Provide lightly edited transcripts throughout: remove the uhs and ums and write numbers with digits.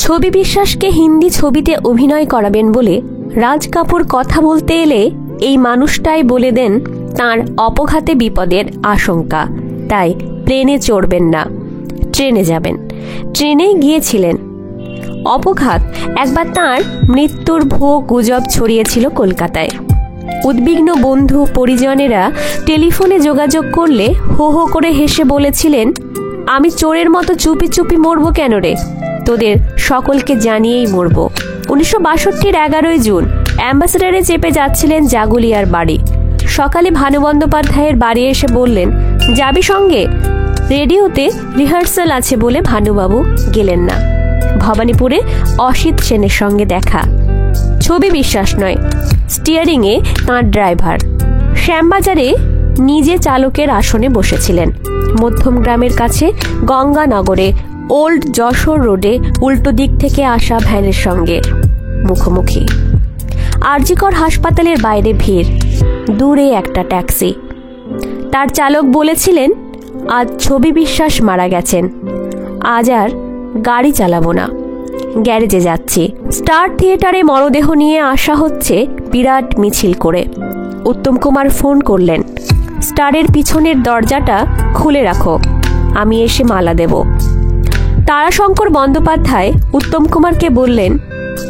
ছবি বিশ্বাসকে হিন্দি ছবিতে অভিনয় করাবেন বলে রাজ কাপুর কথা বলতে এলে এই মানুষটাই বলে দেন তাঁর অপঘাতে বিপদের আশঙ্কা, তাই প্লেনে চড়বেন না, ট্রেনে যাবেন। ট্রেনেই গিয়েছিলেন। অপঘাত একবার তাঁর মৃত্যুর ভুয়ো গুজব ছড়িয়েছিল কলকাতায়। উদ্বিগ্ন বন্ধু পরিজনেরা টেলিফোনে যোগাযোগ করলে হো হো করে হেসে বলেছিলেন, আমি চোরের মতো চুপি চুপি মরবো কেন রে, তোদের সকলকে জানিয়েই মরব। 1962-র 11 জুন অ্যাম্বাসেডারে চেপে যাচ্ছিলেন জাগুলিয়ার বাড়ি। সকালে ভানু বন্দ্যোপাধ্যায়ের বাড়ি এসে বললেন, যাবি সঙ্গে? রেডিওতে রিহার্সাল আছে বলে ভানুবাবু গেলেন না। ভবানীপুরে অসিত সেনের সঙ্গে দেখা। ছবি বিশ্বাস নয়, স্টিয়ারিংয়ে তাঁর ড্রাইভার। শ্যামবাজারে নিজে চালকের আসনে বসেছিলেন। মধ্যমগ্রামের কাছে গঙ্গানগরে ওল্ড যশোর রোডে উল্টো দিক থেকে আসা ভ্যানের সঙ্গে মুখোমুখি। আরজিকর হাসপাতালের বাইরে ভিড়, দূরে একটা ট্যাক্সি। তার চালক বলেছিলেন, আজ ছবি বিশ্বাস মারা গেছেন, আজ আর গাড়ি চালাবো না, গ্যারেজে যাচ্ছি। স্টার থিয়েটারে মরদেহ নিয়ে আসা হচ্ছে বিরাট মিছিল করে। উত্তম কুমার ফোন করলেন, স্টারের পিছনের দরজাটা খুলে রাখো, আমি এসে মালা দেব। তারাশঙ্কর বন্দ্যোপাধ্যায় উত্তম কুমারকে বললেন,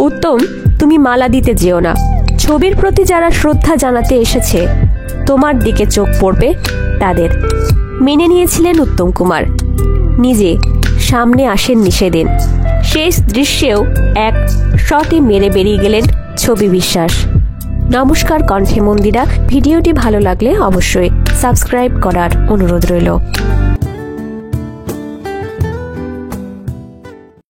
উত্তম, তুমি মালা দিতে যেও না, ছবির প্রতি যারা শ্রদ্ধা জানাতে এসেছে তোমার দিকে চোখ পড়বে তাদের। মেনে নিয়েছিলেন উত্তম কুমার, নিজে সামনে আসেননি সেদিন। শেষ দৃশ্যেও এক শটে মেরে বেরিয়ে গেলেন ছবি বিশ্বাস। নমস্কার কণ্ঠে মন্দিরা। ভিডিওটি ভালো লাগলে অবশ্যই সাবস্ক্রাইব করার অনুরোধ রইল।